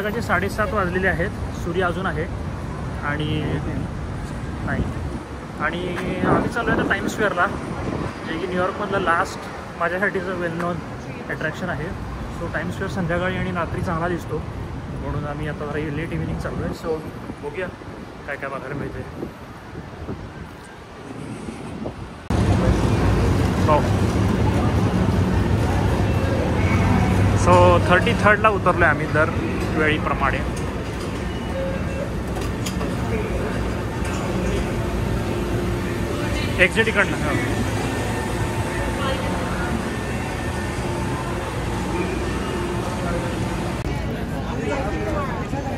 संध्याकाळचे 7:30 वाजलेले आहेत. सूर्य अजून आहे आणि नाही. आणि आम्ही चालू आहे आता टाइम्स स्क्वेअरला, जे की न्यूयॉर्कमधलं लास्ट माझ्यासाठीचं वेल नोन अट्रॅक्शन आहे. सो टाइम्स स्क्वेअर संध्याकाळी आणि रात्री चांगला दिसतो, म्हणून आम्ही आता जरा लेट इव्हिनिंग चालू आहे. सो बघूया काय काय बघायला मिळते. सो 33rdला उतरलो आहे आम्ही दरवेळीप्रमाणे. एक्झिट इकडनं.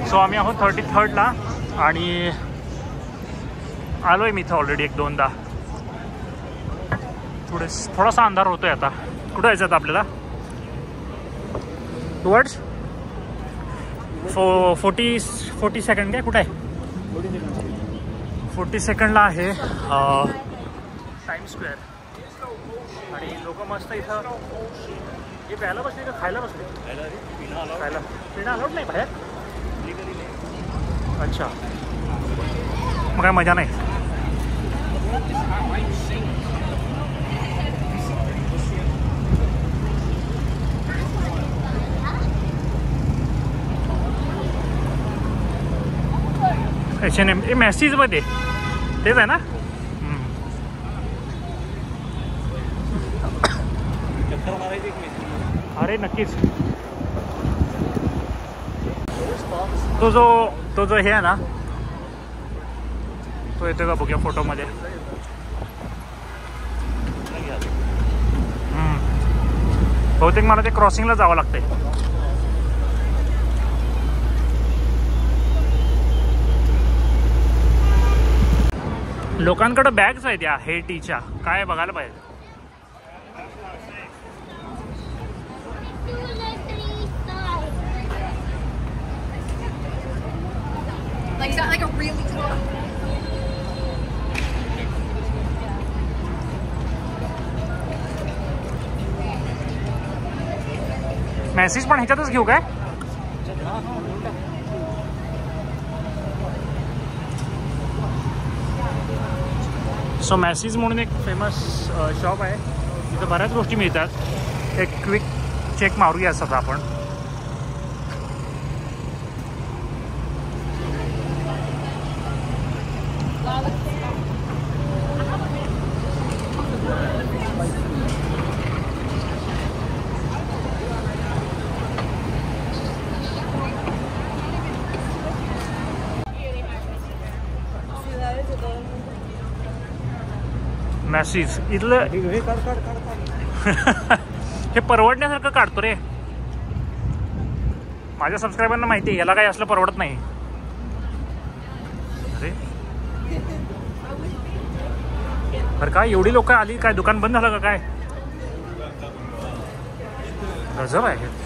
सो आम्ही आहोत 33rdला आणि आलो आहे मी इथं ऑलरेडी 1-2दा. थोडासा अंधार होतोय आता. कुठं जायचं आता आपल्याला? टुवर्ड्स 40 सेकंड काय कुठं आहे? 40 सेकंडला आहे टाइम्स स्क्वेअर. आणि लोक मस्त इथं हे प्यायला बसले का खायला बसले? खायला पिणं अलाउड नाही बाहेर? अच्छा, मग काय मजा नाही. H&M हे मॅसीजमध्ये तेच आहे ना? अरे नक्कीच. तो जो हे आहे ना, तो येतो का बघूया फोटोमध्ये. बहुतेक मला ते क्रॉसिंगला जावं लागतंय. लोकांकडे बॅग्स आहेत या हेटीच्या, काय बघायला पाहिजे. मेसेज पण ह्याच्यातच घेऊ काय? सो मॅसीज म्हणून एक फेमस शॉप आहे, तिथं बऱ्याच गोष्टी मिळतात. एक क्विक चेक मारूया असं आपण. मॅसीज इथलं हे परवडण्यासारखं काढतो रे. माझ्या सबस्क्रायबरना माहिती आहे याला काही असलं परवडत नाही. अरे बरं काय एवढी लोक आली, काय दुकान बंद झालं का काय? गजब आहे.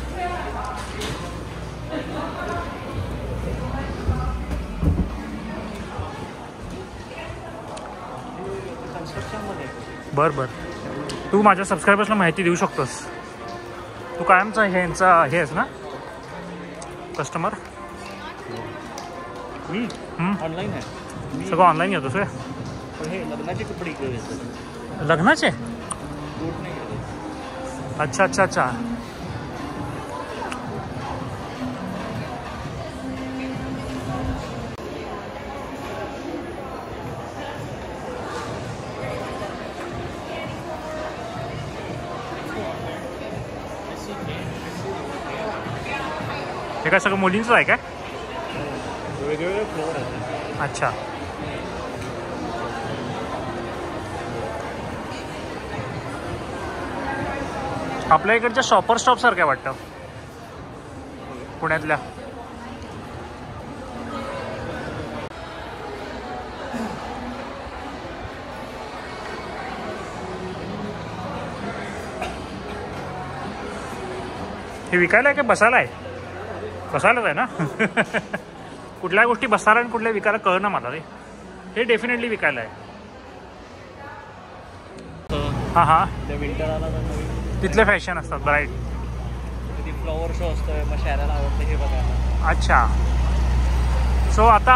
बर तू माझ्या सबस्क्रायबर्सला माहिती देऊ शकतोस. तू कायमचा ह्यांचा हे आहेस ना कस्टमर? मी ऑनलाईन आहे, सगळं ऑनलाईन येतोस काय? हे लग्नाचे कपडे इकडे येतात. लग्नाचे? अच्छा. हे काय सगळं मुलींचं आहे काय? वेगवेगळे फ्लोअर आहेत. अच्छा. आपल्या इकडच्या शॉपर स्टॉप सारखं वाटतं पुण्यातल्या. हे विकायला आहे का बसायला आहे? बसायलाच आहे ना. कुठल्या गोष्टी बसायला आणि कुठल्या विकायला कळना मला रे. हे डेफिनेटली विकायला आहे. हां विंटर आला तर नवीन तिथले फॅशन असतात ब्राईट. फ्लॉवर शो असतोय, मग शहराला आवडतं हे बघायला. अच्छा. सो आता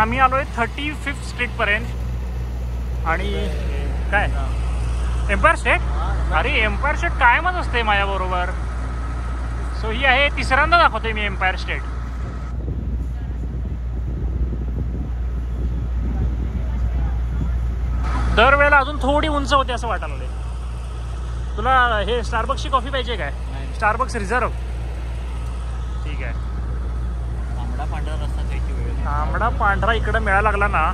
आम्ही आलो आहे 35th स्ट्रीटपर्यंत. आणि काय एम्पायर स्टेट? अरे एम्पायर स्टेट कायमच असते माझ्याबरोबर. सो ही आहे, तिसऱ्यांदा दाखवते मी एम्पायर स्टेट. दरवेळेला अजून थोडी उंच होते असं वाटायला लागले. तुला हे स्टारबक्सची कॉफी पाहिजे काय? Starbucks reserve. ठीक आहे. तांबडा पांढरा रस्ता खायची वेळ. तांबडा पांढरा इकडं मिळायला लागला ना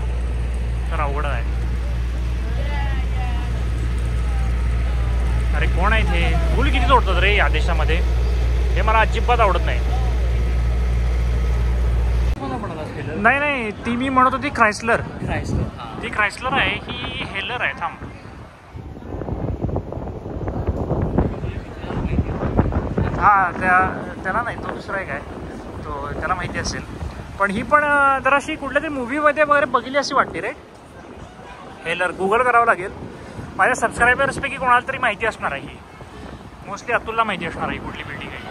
तर अवघड आहे. अरे कोण आहे ते? फुल किती तोडतात रे या देशामध्ये, हे मला अजिबात आवडत नाही. नाही नाही, ती मी म्हणत होती क्रायस्लर. ती क्रायस्लर आहे, ही हेलर आहे. थांब. हा त्याला नाही, तो दुसरा एक आहे, तो त्याला माहिती असेल. पण ही पण जराशी कुठल्या तरी मूवीमध्ये वगैरे बघितली अशी वाटते रे. हेलर गुगल करावं लागेल. माझ्या सबस्क्रायबर्सपैकी कोणाला तरी माहिती असणार आहे ही. मोस्टली अतुलला माहिती असणार आहे कुठली बिल्डिंग आहे.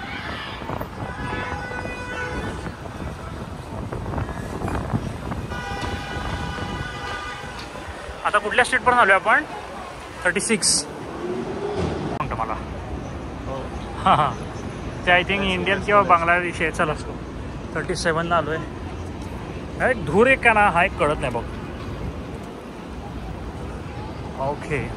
आता कुठल्या स्ट्रीटपर्यंत आलो आपण? 36 म्हणतो मला. हां हां, ते आय थिंक इंडियन किंवा बांगलादेशी आहे. चला 37ला आलो आहे. एक धूर एक का ना, हा एक कळत नाही बघ. ओके.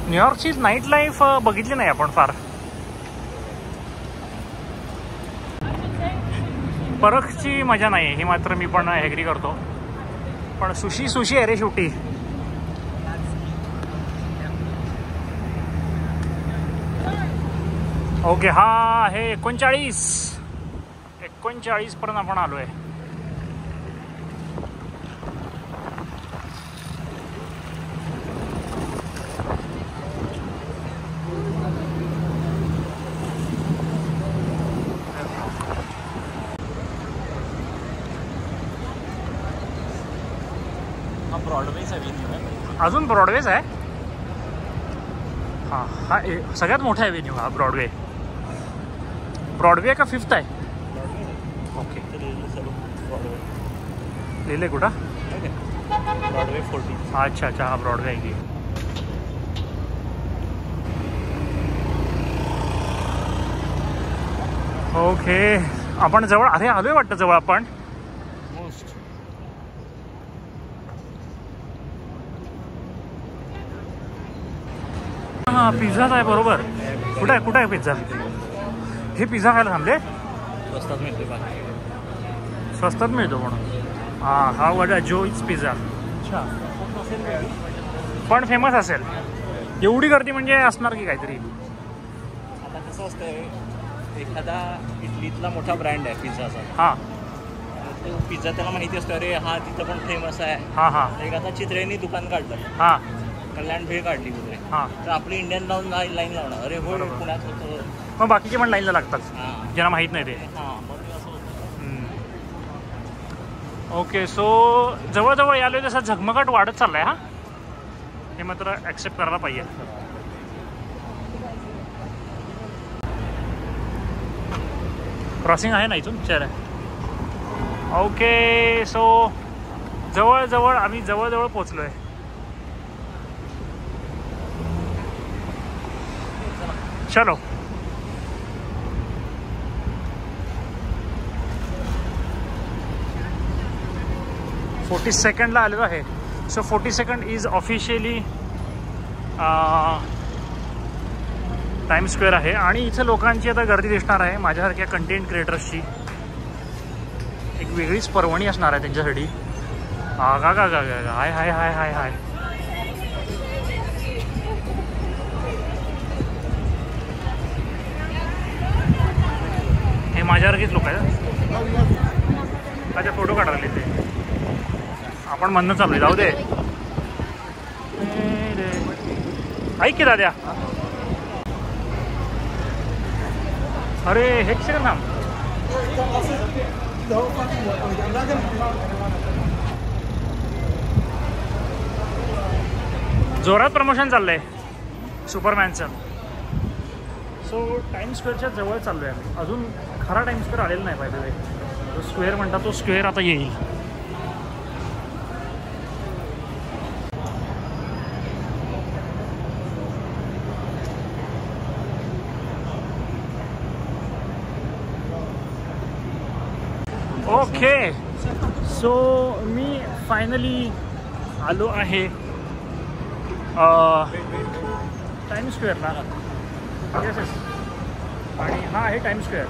न्यूयॉर्कची नाईट लाईफ बघितली नाही आपण फार. परखची मजा नाही, ही मात्र मी पण ॲग्री करतो. पण सुशी आहे रे शेवटी. ओके, हा आहे 39 पर्यंत आपण आलो आहे. ब्रॉडवेचा व्हेन्यू आहे. अजून ब्रॉडवेज आहे? हां, हा सगळ्यात मोठा आहे व्हेन्यू हा. ब्रॉडवे का 5th आहे? ओके. लिहिले कुठं? ब्रॉडवे 40. अच्छा अच्छा, हा ब्रॉडवे आहे की. ओके, आपण जवळ. अरे आलोय वाटतं जवळ आपण. मोस्ट. हां, पिझ्झाच आहे बरोबर. कुठं आहे पिझ्झा? हे पिझ्झा खायला थांबले. स्वस्तात मिळते. बाकी स्वस्तात मिळतो म्हणून. हां, हा वडा जोईज पिझ्झा. अच्छा, पण फेमस असेल. एवढी गर्दी म्हणजे असणार की काहीतरी. आता कसं असतंय, एखादा इटलीतला मोठा ब्रँड आहे पिझ्झाचा. हां, तो पिझ्झा त्याला माहिती असतो, अरे हा तिथं पण फेमस आहे. हां हां. एक आता चित्रेनी दुकान काढलं, हां कल्याण भेळ काढली वगैरे. हां. तर आपली इंडियन लावून लाईन लावणार. अरे हो, पुण्यात होतं. मग बाकीचे पण लाईनला लागतात हां ज्यांना माहीत नाही ते. हां, मग असं होतं. ओके, सो जवळजवळ यालो तसा झगमगाट वाढत चाललाय. हा, हे मात्र ॲक्सेप्ट करायला पाहिजे. क्रॉसिंग आहे ना इथून? चल. ओके, सो जवळजवळ आम्ही पोचलो आहे. चलो. सेकंडला आलेलो आहे. सो 42nd is officially time square आहे. आणि इथं लोकांची आता गर्दी दिसणार आहे. माझ्यासारख्या कंटेंट क्रिएटर्सची एक वेगळीच पर्वणी असणार आहे त्यांच्यासाठी. हाय हाय हाय हाय हाय. हे माझ्यासारखेच लोक आहेत. अच्छा, फोटो काढायला ते आपण म्हणणं चालू आहे. जाऊ दे. ऐक की दाद्या, अरे हे सेकंड नाम जोरात प्रमोशन चाललंय सुपरमॅनचं. सो टाइम स्क्वेअरच्या जवळ चाललो आहे आम्ही. अजून खरा टाइम स्क्वेअर आलेला नाही. बाय द वे जो स्क्वेअर म्हणतात तो स्क्वेअर आता येईल. ओके सो मी फायनली आलो आहे टाइम स्क्वेअरला. येस येस आणि हा आहे टाइम स्क्वेअर.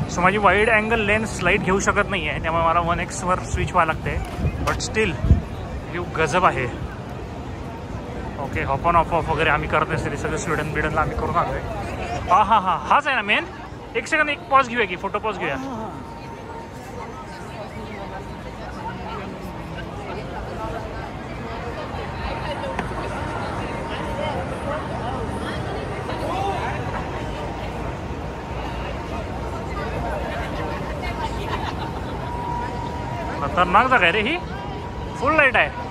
सो माझी वाईड अँगल लेन्स लाईट घेऊ शकत नाही आहे, त्यामुळे मला 1x वर स्विच व्हावं लागते. बट स्टील व्ह्यू गजब आहे. ओके हॉप ऑन ऑफ वगैरे आम्ही करत असते सगळं स्वीडन बिडनला आम्ही करून आलो आहे. हाच आहे ना मेन. एक सेकंद एक पॉज घेऊया की फोटो पॉज घेऊया. खतरनाक जागा आहे रे ही. फुल लाईट आहे.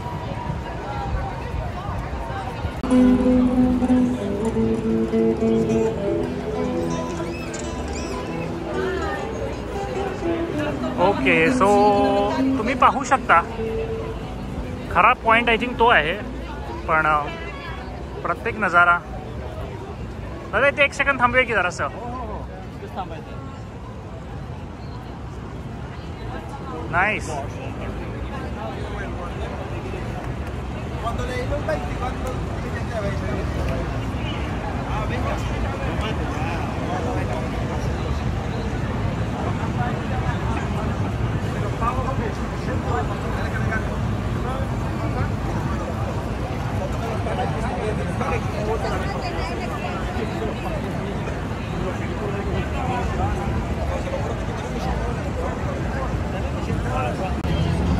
ओके सो तुम्ही पाहू शकता खरा पॉईंट आय थिंक तो आहे. पण प्रत्येक नजारा दादा ते एक सेकंद थांबूया की जरासं. नाईस.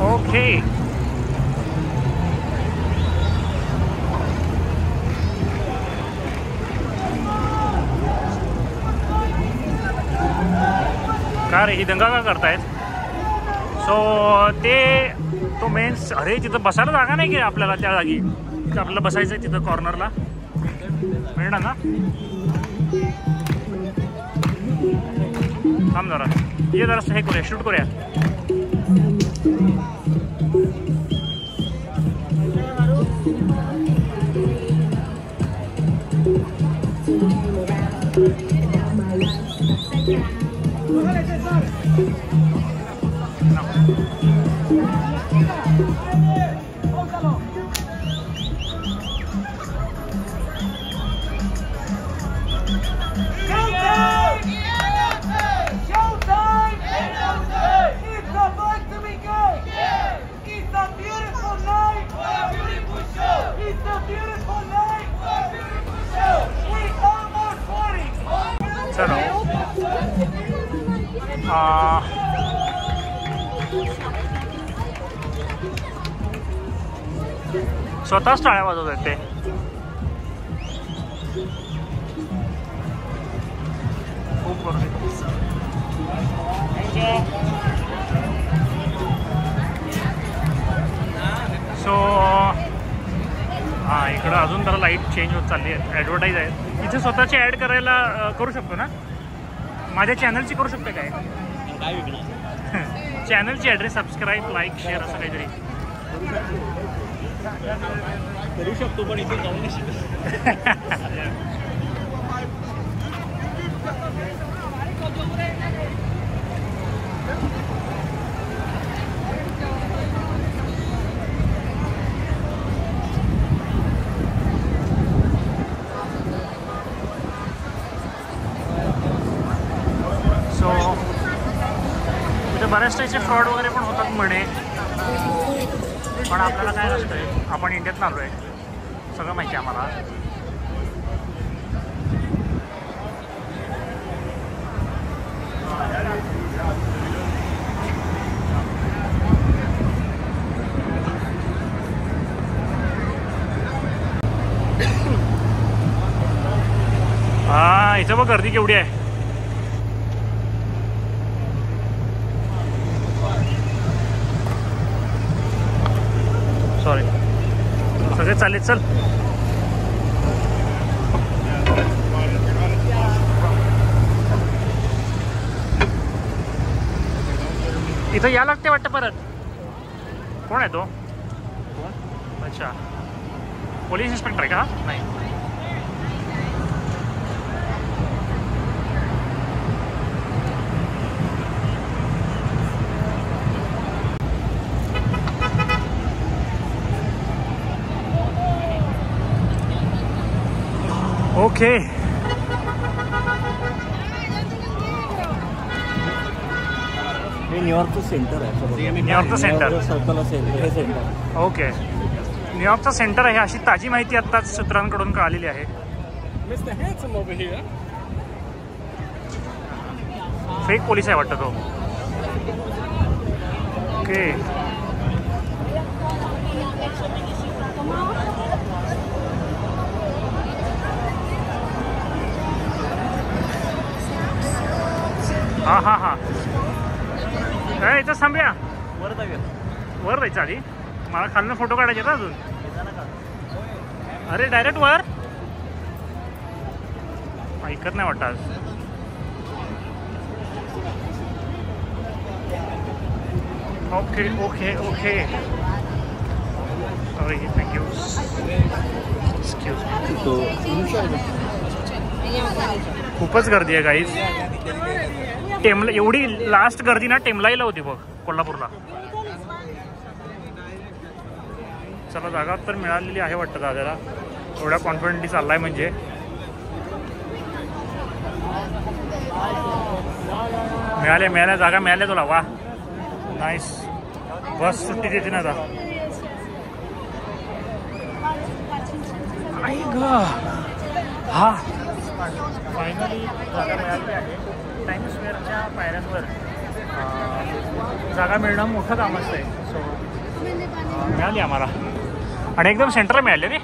ओके का रे ही दंगा का करतायत. सो ते तो मेन्स अरे तिथं बसायला जागा नाही की आपल्याला. त्या जागी आपल्याला बसायचं आहे तिथं कॉर्नरला मिळणार ना. थांब जरा ये जरा हे करूया शूट करूया. चलो स्वतःच टाळ्या वाजवत आहेत ते. खूप गर्दी. सो हां इकडं अजून जरा लाईट चेंज होत चालली आहे. ॲडव्हर्टाईज आहेत इथे. स्वतःची ॲड करायला करू शकतो ना. माझ्या चॅनलची करू शकते काय चॅनलची ॲड्रेस सबस्क्राईब लाईक शेअर असं काहीतरी करू शकतो पण इथे जाऊ नाही. बऱ्याच टाईपचे फ्रॉड वगैरे पण होतात म्हणे. पण आपल्याला काय नसतंय. आपण इंडियात आलो आहे सगळं माहिती आहे आम्हाला. इथं बघ गर्दी केवढी आहे. सॉरी, सगळे चालले. चल इथं या लागते वाटतं परत. कोण आहे तो? अच्छा, पोलीस इन्स्पेक्टर आहे का? नाही. ओके. हे न्यूयॉर्कचं सेंटर आहे. न्यूयॉर्कचं सेंटर. सर्कल असेल हे सेंटर. ओके, न्यूयॉर्कचं सेंटर आहे अशी ताजी माहिती आत्ताच सूत्रांकडून कळालेली आहे. फेक पोलीस आहे वाटतं तो. ओके. हां हां हां, काय इथं थांबूया. वर जाऊया. वर जायचं आधी. मला खालनं फोटो काढायचे ना अजून. अरे डायरेक्ट वर. ऐकत नाही वाटतं आज. Okay okay okay, sorry, thank you. Excuse me. खूपच गर्दी आहे गाईज. टेमला एवढी लास्ट गर्दी ना टेमलाईला होती बघ, कोल्हापूरला. चला, जागा तर मिळालेली आहे वाटतं दादाला. एवढ्या कॉन्फिडेंटली चाललाय म्हणजे. मिळाल्या जागा मिळाल्या तुला. वा, नाईस. बस सुट्टी देते ना आता. हा, फायनली जागा मिळाली आहे. टाइम स्क्वेअरच्या पायऱ्यांवर जागा मिळणं मोठं काम असतंय. सो मिळाली आम्हाला आणि एकदम सेंटरला मिळाली रे.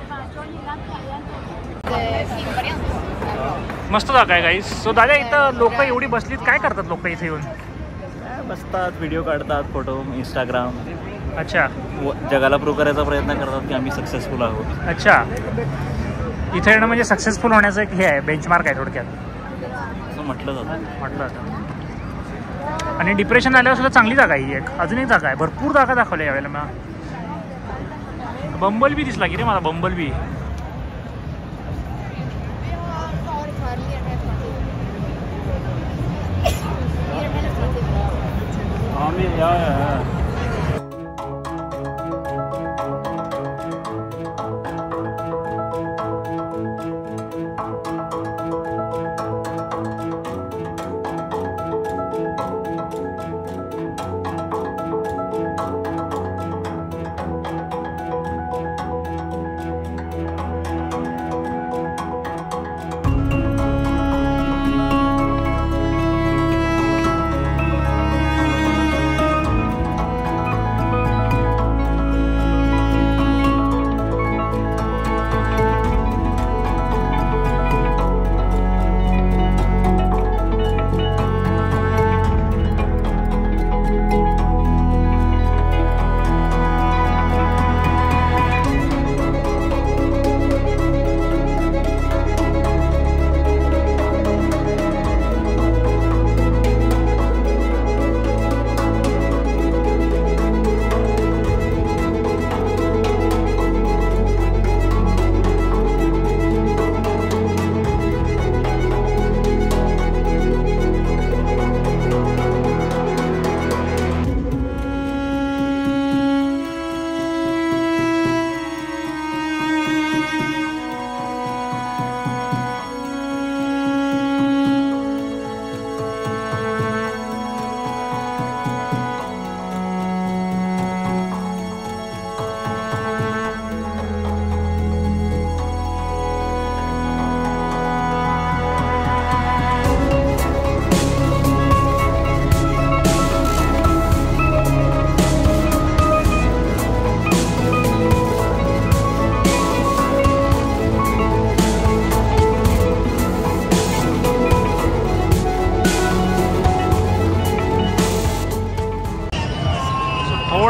मस्त जागा आहे गाईस. सो दादा, इथं लोक एवढी बसलीत, काय करतात लोक इथे येऊन? बसतात, व्हिडिओ काढतात, फोटो, इंस्टाग्राम. अच्छा, जगाला प्रूव्ह करायचा प्रयत्न करतात की आम्ही सक्सेसफुल आहोत. अच्छा, इथे येणं म्हणजे सक्सेसफुल होण्याचं एक हे आहे, बेंचमार्क आहे थोडक्यात. असं म्हटलं जातं. आणि डिप्रेशन आल्यावर सुद्धा चांगली जागा आहे ही एक. अजून एक जागा आहे, भरपूर जागा दाखवल्या यावेळेला मला. बंबल बी दिसला की रे मला, बंबल बी.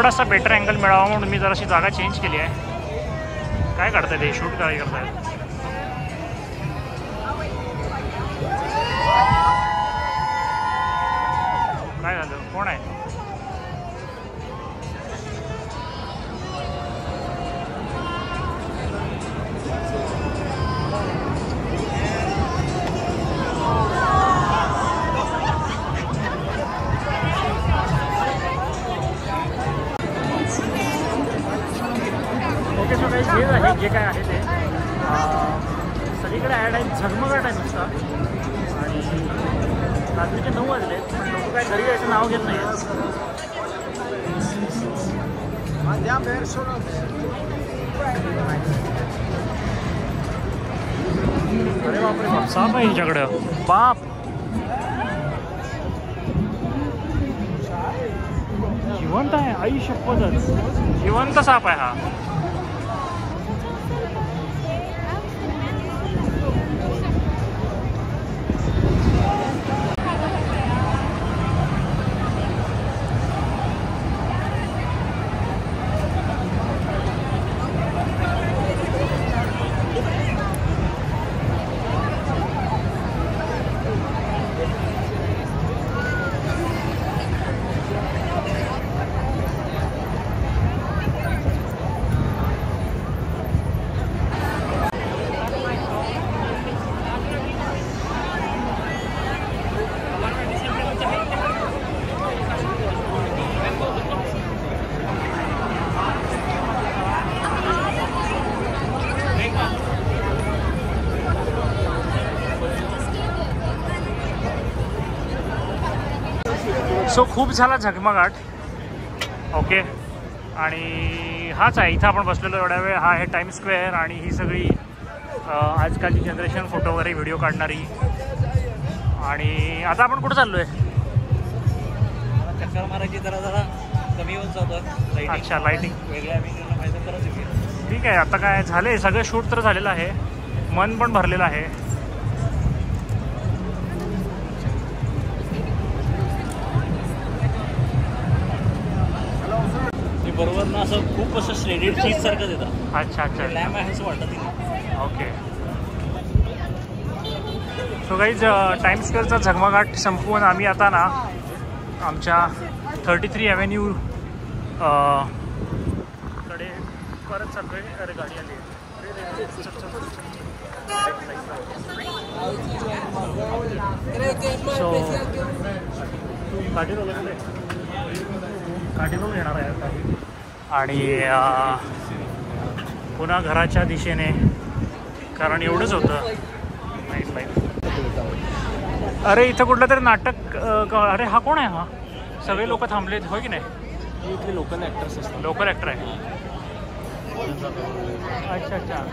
थोडासा बेटर अँगल मिळावा म्हणून मी जराशी जागा चेंज केली आहे. काय काढताय ते? शूट काय करतायत? काय झालं? कोण आहे? ओके, सो काही हे आहे जे काय आहे ते सगळीकडे ॲड आहे. झगमगाट आहे नुसता. आणि रात्रीचे 9 वाजले पण लोक काय घरी यायचं नाव घेत नाही. अरे बापरे बाप, साप आहे हिच्याकडं. बाप, जिवंत आहे. आई शपथच, जिवंत साप आहे हा. सो खूप झाला झगमगाट. ओके, आणि हाच आहे इथं आपण बसलेलो एवढ्या वेळ. हा आहे टाइम स्क्वेअर आणि ही सगळी आजकालची जनरेशन फोटो वगैरे व्हिडिओ काढणारी. आणि आता आपण कुठं चाललो आहे? चक्कर मारायची जरा कमी होत जातं. अच्छा, लाईटिंग वेगळ्या ठीक आहे. आता काय झाले, सगळं शूट तर झालेलं आहे, मन पण भरलेलं आहे. बरोबर ना, असं खूप असं श्रेडेड चीज सारखं देतं. अच्छा अच्छा, लॅम्प आहे असं वाटत नाही. ओके. सो गाईज, टाइम स्क्वेअरचा झगमगाट संपवून आम्ही आता ना आमच्या 33 ॲव्हेन्यू कडे परत चाललो आहे. अरे गाडी आली. सो काठीरोल येणार आहे आता. आणि पुन्हा घराच्या दिशेने, कारण एवढंच होतं. Nice life. अरे इथं कुठलं तरी नाटक. अरे हा कोण आहे? हा सगळे लोक थांबलेत, हो की नाही? इथले लोकल ॲक्टर्स असतात. लोकल ॲक्टर आहे. अच्छा अच्छा,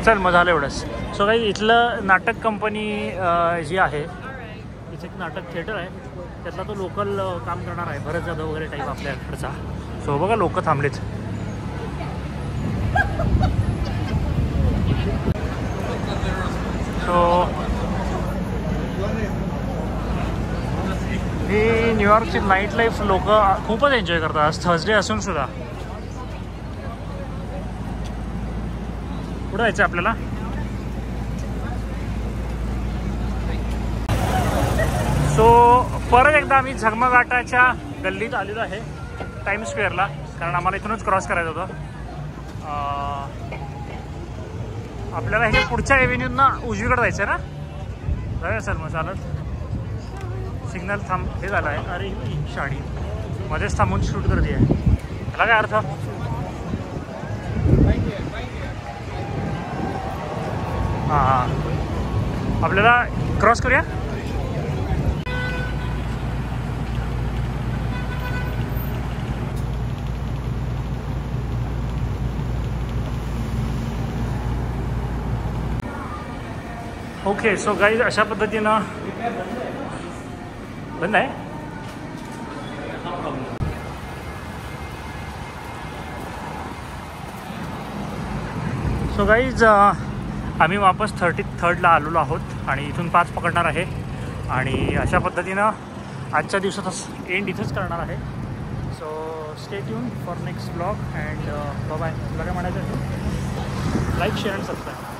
चल मग झालं एवढंच. सो काही इथलं नाटक कंपनी जी आहे, इथे एक नाटक थिएटर आहे, त्यातला तो लोकल काम करणार आहे, भरत जाधव वगैरे टाईप आपल्या ॲक्टरचा. सो बघा लोक थांबलेत. सो ही न्यूयॉर्कची नाईट लाईफ लोक खूपच एन्जॉय करतात आज थर्सडे असून सुद्धा. कुठं जायचं आपल्याला? सो परत एकदा आम्ही झगमगाटाच्या गल्लीत आलेलो आहे, टाइम स्क्वेअरला, कारण आम्हाला इथूनच क्रॉस करायचं होतं. आपल्याला हे पुढच्या एव्हेन्यूना उजवीकडे जायचं आहे ना? जाऊया सर मग चालत. सिग्नल हे झालं आहे. अरे ही शाडी मध्येच थांबून शूट करते आहे, त्याला काय अर्थ? हां, आपल्याला क्रॉस करूया. ओके. सो गाईज, अशा पद्धतीनं बंद आहे. सो गाईज, आम्ही वापस 33rd आलेलो आहोत आणि इथून 5 पकडणार आहे. आणि अशा पद्धतीनं आजच्या दिवसाचा एंड इथंच करणार आहे. So stay tuned for next blog and bye. तुला काय म्हणायचं आहे? Like share and subscribe.